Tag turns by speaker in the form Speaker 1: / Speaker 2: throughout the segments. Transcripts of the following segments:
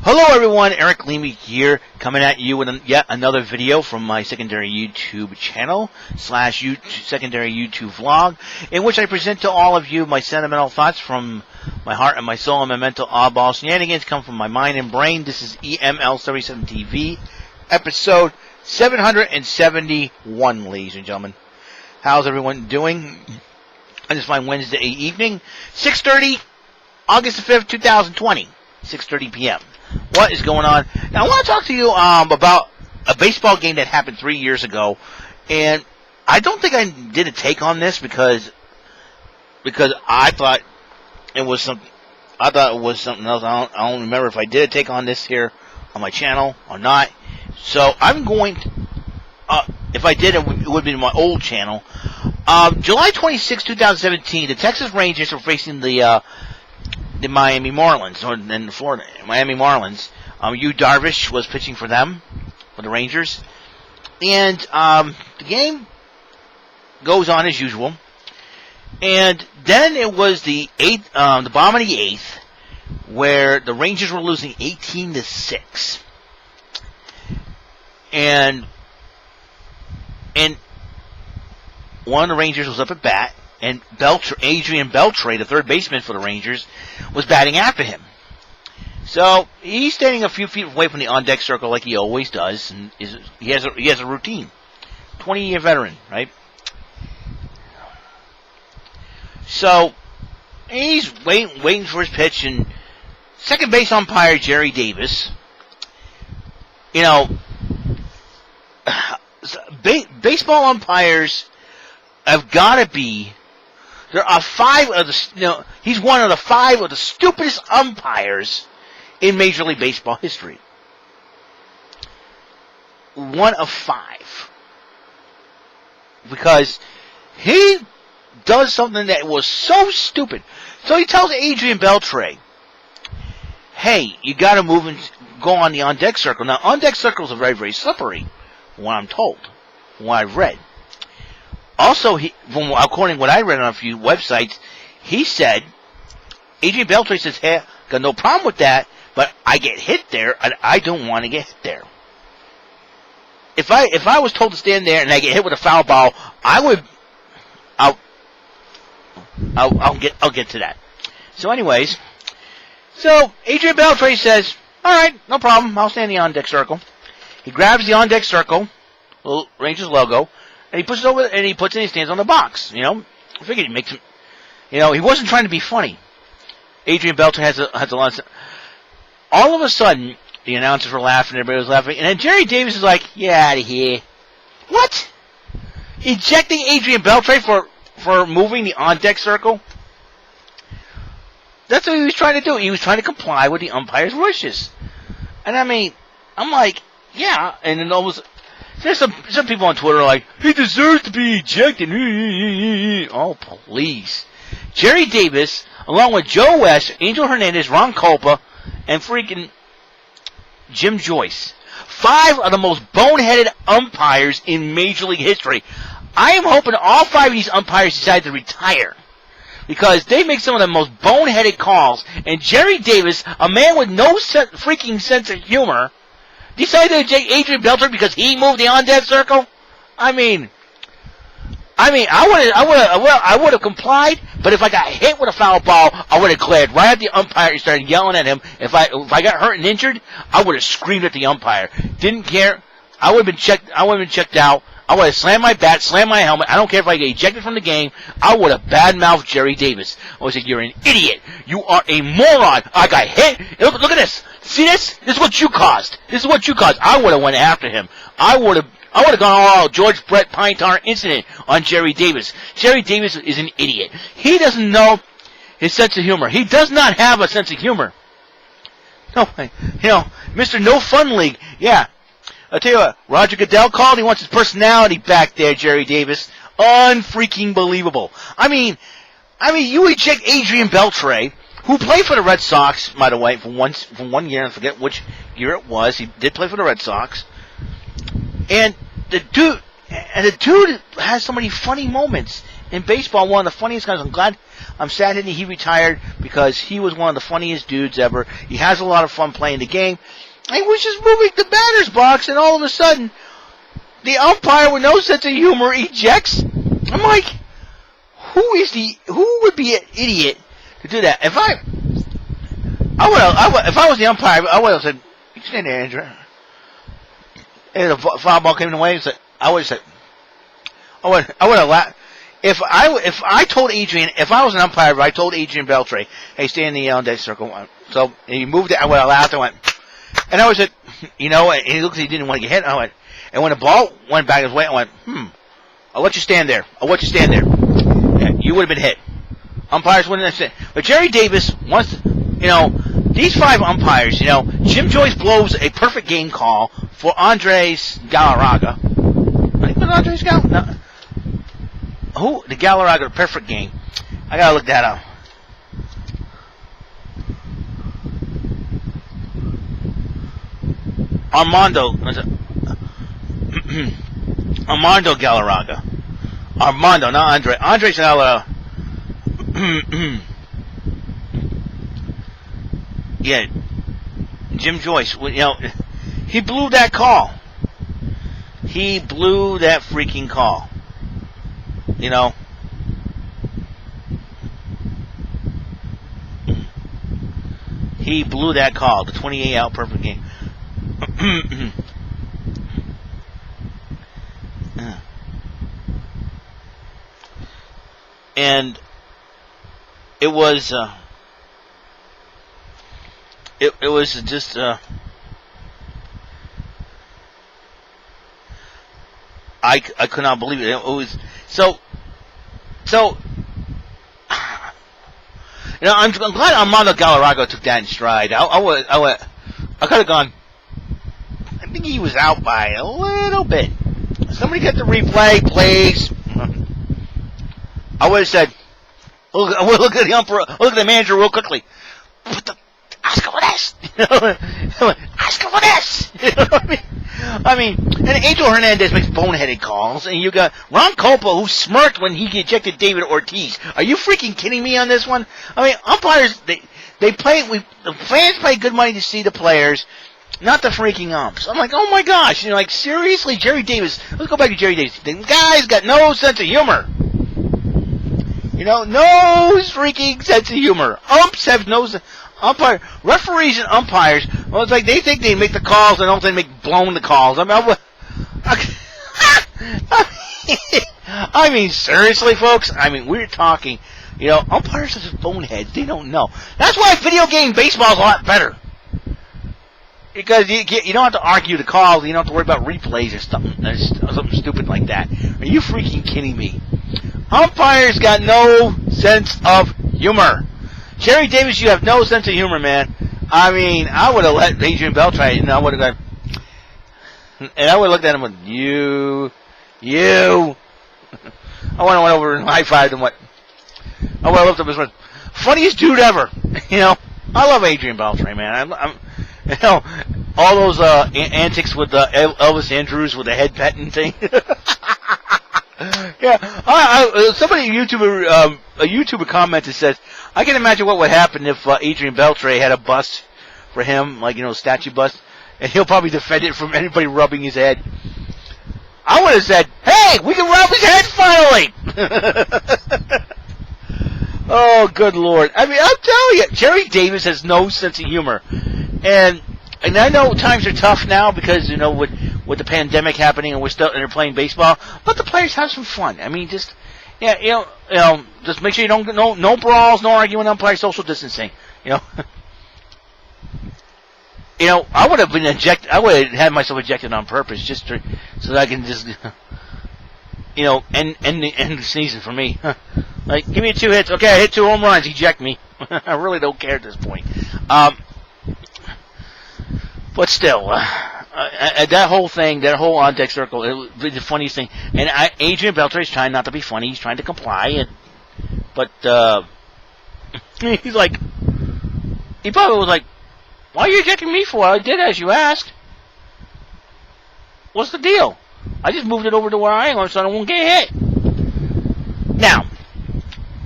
Speaker 1: Hello everyone, Eric Leamy here, coming at you with yet another video from my secondary YouTube channel / secondary YouTube vlog, in which I present to all of you my sentimental thoughts from my heart and my soul, and my mental oddball shenanigans come from my mind and brain. This is EML77 TV, episode 771, ladies and gentlemen. How's everyone doing on this fine Wednesday evening, 6:30, August the 5th, 2020, 6:30 p.m. What is going on? Now, I want to talk to you about a baseball game that happened 3 years ago, and I don't think I did a take on this because I thought it was something. I thought it was something else. I don't remember if I did a take on this here on my channel or not. So I'm going to. If I did, it would be my old channel. July 26, 2017, the Texas Rangers were facing the Miami Marlins, or in Florida, Miami Marlins. Yu Darvish was pitching for them, for the Rangers, and the game goes on as usual. And then it was the bottom of the eighth, where the Rangers were losing 18-6, and one of the Rangers was up at bat. And Adrian Beltre, the third baseman for the Rangers, was batting after him. So he's standing a few feet away from the on-deck circle like he always does, and he has a routine. 20-year veteran, right? So he's waiting for his pitch, and second base umpire Gerry Davis, you know, baseball umpires have got to be. There are five of the, he's one of the five of the stupidest umpires in Major League Baseball history. One of five. Because he does something that was so stupid. So he tells Adrian Beltre, hey, you got to move and go on the on-deck circle. Now, on-deck circles are very, very slippery, from what I'm told, from what I've read. Also, according to what I read on a few websites, he said, Adrian Beltre says, hey, got no problem with that, but I get hit there, and I don't want to get hit there. If I was told to stand there and I get hit with a foul ball, I'll get to that. So anyways, Adrian Beltre says, all right, no problem, I'll stand in the on-deck circle. He grabs the on-deck circle, little Rangers logo, and he puts it over, and he puts it in his stands on the box. I figured he makes him. He wasn't trying to be funny. Adrian Beltre has a lot of. All of a sudden, the announcers were laughing, everybody was laughing, and then Gerry Davis is like, "Get out of here!" What? Ejecting Adrian Beltre for moving the on-deck circle? That's what he was trying to do. He was trying to comply with the umpire's wishes. And I mean, I'm like, yeah, and then almost. There's some people on Twitter are like, he deserves to be ejected. Oh, please. Gerry Davis, along with Joe West, Angel Hernandez, Ron Culpa, and freaking Jim Joyce. 5 of the most boneheaded umpires in Major League history. I am hoping all 5 of these umpires decide to retire, because they make some of the most boneheaded calls. And Gerry Davis, a man with no freaking sense of humor, decided to eject Adrian Beltre because he moved the on-deck circle. I would have complied, but if I got hit with a foul ball, I would have glared right at the umpire and started yelling at him. If I got hurt and injured, I would have screamed at the umpire. Didn't care. I would have been checked. I would have been checked out. I would have slammed my bat, slammed my helmet. I don't care if I get ejected from the game. I would have badmouthed Gerry Davis. I would say, "You're an idiot. You are a moron. I got hit. Look at this. See this? This is what you caused. This is what you caused." I would have went after him. I would have gone all George Brett Pine Tar incident on Gerry Davis. Gerry Davis is an idiot. He doesn't know his sense of humor. He does not have a sense of humor. No, Mr. No Fun League. Yeah. I'll tell you what, Roger Goodell called. He wants his personality back there, Gerry Davis. Unfreaking believable. I mean, you eject Adrian Beltre, who played for the Red Sox, by the way, for 1 year. I forget which year it was. He did play for the Red Sox. And the dude has so many funny moments in baseball, one of the funniest guys. I'm sad that he retired because he was one of the funniest dudes ever. He has a lot of fun playing the game. He was just moving the batter's box, and all of a sudden, the umpire with no sense of humor ejects. I'm like, who would be an idiot to do that? If I was the umpire, I would have said, "You stand there, Andrew." And the foul ball came in the way. I would have said, I would have laughed. If I told Adrian, if I was an umpire, if I told Adrian Beltre, "Hey, stay in the on-deck circle," so and he moved it, I would have laughed. I went, and I was said, and he looked like he didn't want to get hit. I went, and when the ball went back his way, I went, I'll let you stand there. Yeah, you would have been hit. Umpires wouldn't have said. But Gerry Davis wants, these 5 umpires, Jim Joyce blows a perfect game call for Andres Galarraga. I think it was Andres Galarraga. No. Who? The Galarraga perfect game. I gotta look that up. Armando Galarraga. Armando, not Andre. Andres Galarraga. Yeah, Jim Joyce. He blew that call. He blew that freaking call. He blew that call. The 28-out perfect game. And it was just I could not believe it. It was so I'm glad Armando Galarraga took that in stride. I could have gone. I think he was out by a little bit. Somebody get the replay, please. I would have said, look at the umpire, look at the manager real quickly. Ask him for this. Ask him for this. You know what I mean? And Angel Hernandez makes boneheaded calls, and you got Ron Copa, who smirked when he ejected David Ortiz. Are you freaking kidding me on this one? Umpires, they play. The fans pay good money to see the players, not the freaking umps. I'm like, oh my gosh, seriously, Gerry Davis. Let's go back to Gerry Davis. The guy's got no sense of humor. No freaking sense of humor. Umps have no referees and umpires. Well, it's like they think they make the calls and don't they make blown the calls. Seriously, folks. We're talking. Umpires are just boneheads. They don't know. That's why video game baseball is a lot better. Because you don't have to argue the calls. You don't have to worry about replays or something stupid like that. Are you freaking kidding me? Umpires got no sense of humor. Gerry Davis, you have no sense of humor, man. I would have let Adrian Beltre, and I would have gone, and I would have looked at him with, you. I would have went over and high-fived him. I would have looked up his one. Funniest dude ever. I love Adrian Beltre, man. All those antics with Elvis Andrews with the head petting thing. Yeah, somebody, a YouTuber commented, says, I can imagine what would happen if Adrian Beltre had a bust for him, statue bust, and he'll probably defend it from anybody rubbing his head. I would have said, hey, we can rub his head finally! Oh, good Lord. I'm telling you, Gerry Davis has no sense of humor. And I know times are tough now because, with the pandemic happening and they're playing baseball, but the players have some fun. Just make sure you don't no brawls, no arguing, umpire, social distancing. I would have been ejected. I would have had myself ejected on purpose so that I can just, end the season for me. Give me 2 hits. Okay, I hit 2 home runs. Eject me. I really don't care at this point. But still, that whole thing, that whole on-deck circle, it was the funniest thing. And Adrian Beltre is trying not to be funny. He's trying to comply. But he's like, he probably was like, why are you ejecting me for? I did as you asked. What's the deal? I just moved it over to where I am so I won't get hit. Now,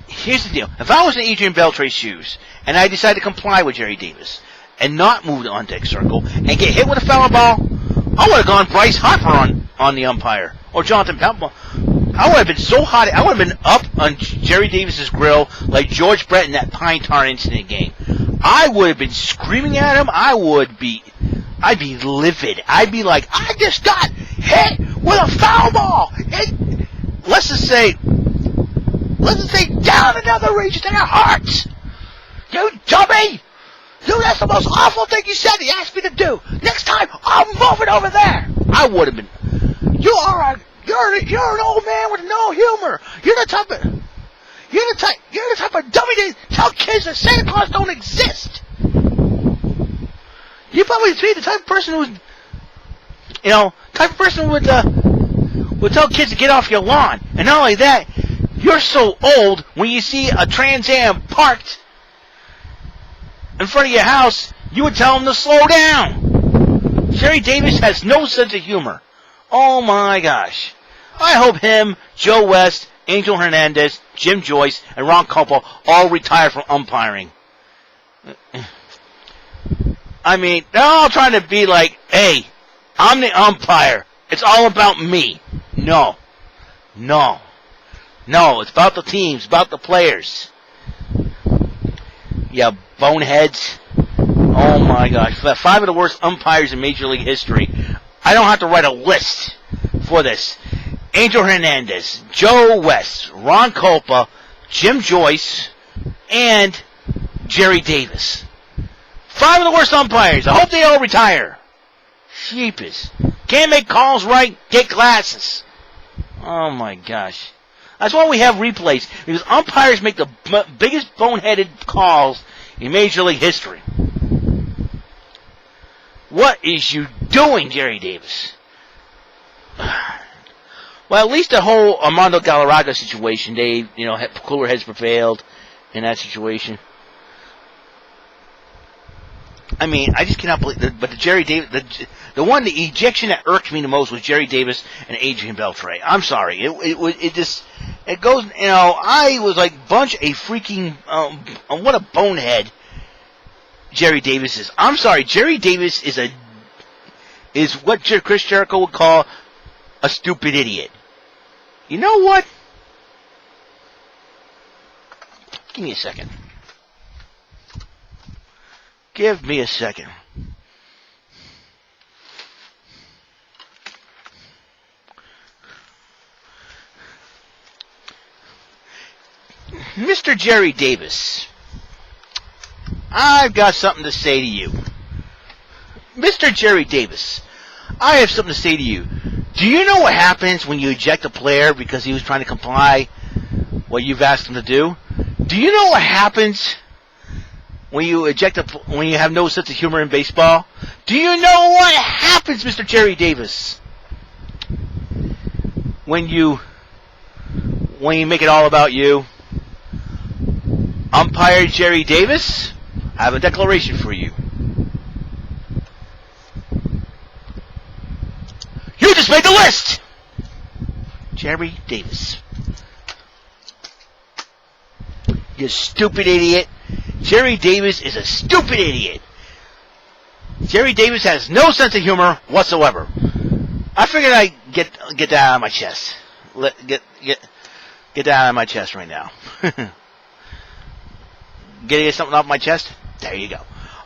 Speaker 1: here's the deal. If I was in Adrian Beltre's shoes, and I decided to comply with Gerry Davis, and not move on deck circle, and get hit with a foul ball, I would have gone Bryce Harper on the umpire, or Jonathan Pemble. I would have been so hot. I would have been up on Gerry Davis's grill like George Brett in that Pine Tar incident game. I would have been screaming at him. I'd be livid. I'd be like, I just got hit with a foul ball. Let's just say down another reach to the heart. You dummy! Dude, that's the most awful thing you said he asked me to do. Next time, I'll move it over there. I would have been. You're an old man with no humor. You're the type of dummy that tell kids that Santa Claus don't exist. You probably be the type of person would tell kids to get off your lawn. And not only that, you're so old when you see a Trans Am parked in front of your house, you would tell them to slow down. Gerry Davis has no sense of humor. Oh my gosh. I hope him, Joe West, Angel Hernandez, Jim Joyce, and Ron Culpo all retire from umpiring. I mean, they're all trying to be like, hey, I'm the umpire. It's all about me. No. It's about the teams, about the players. Yeah, boneheads. Oh my gosh. 5 of the worst umpires in Major League history. I don't have to write a list for this. Angel Hernandez, Joe West, Ron Culpa, Jim Joyce, and Gerry Davis. 5 of the worst umpires. I hope they all retire. Sheepish. Can't make calls right, get glasses. Oh my gosh. That's why we have replays, because umpires make the biggest boneheaded calls in Major League history. What is you doing, Gerry Davis? Well, at least the whole Armando Galarraga situation, cooler heads prevailed in that situation. I mean, I just cannot believe that. But the Gerry Davis, the ejection that irked me the most was Gerry Davis and Adrian Beltre. I'm sorry, it goes. I was like, bunch a freaking what a bonehead Gerry Davis is. I'm sorry, Gerry Davis is what Chris Jericho would call a stupid idiot. You know what? Give me a second. Give me a second. Mr. Gerry Davis, I've got something to say to you. Mr. Gerry Davis, I have something to say to you. Do you know what happens when you eject a player because he was trying to comply what you've asked him to do? Do you know what happens when you when you have no sense of humor in baseball? Do you know what happens, Mr. Gerry Davis, when you make it all about you? Umpire Gerry Davis, I have a declaration for you. You just made the list! Gerry Davis. You stupid idiot. Gerry Davis is a stupid idiot. Gerry Davis has no sense of humor whatsoever. I figured I'd get that out of my chest. Get that out of my chest right now. Getting something off my chest? There you go.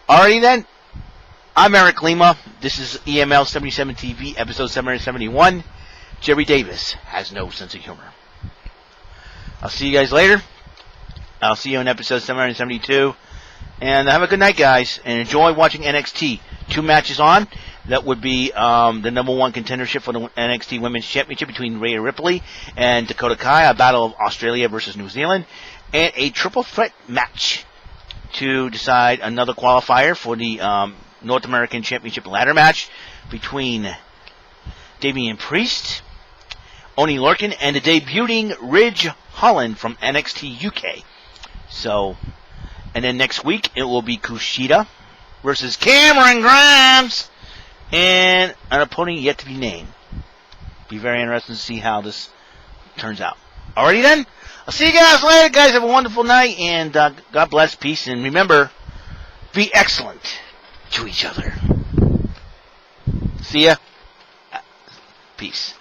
Speaker 1: Alrighty then. I'm Eric Lima. This is EML77 TV, episode 771. Gerry Davis has no sense of humor. I'll see you guys later. I'll see you in episode 772. And have a good night, guys. And enjoy watching NXT. 2 matches on. That would be the number 1 contendership for the NXT Women's Championship between Rhea Ripley and Dakota Kai. A battle of Australia versus New Zealand. And a triple threat match to decide another qualifier for the North American Championship ladder match between Damian Priest, Oney Lorcan, and the debuting Ridge Holland from NXT UK. So, and then next week it will be Kushida versus Cameron Grimes and an opponent yet to be named. Be very interesting to see how this turns out. Alrighty then. I'll see you guys later. Guys, have a wonderful night, and God bless, peace, and remember, be excellent to each other. See ya. Peace.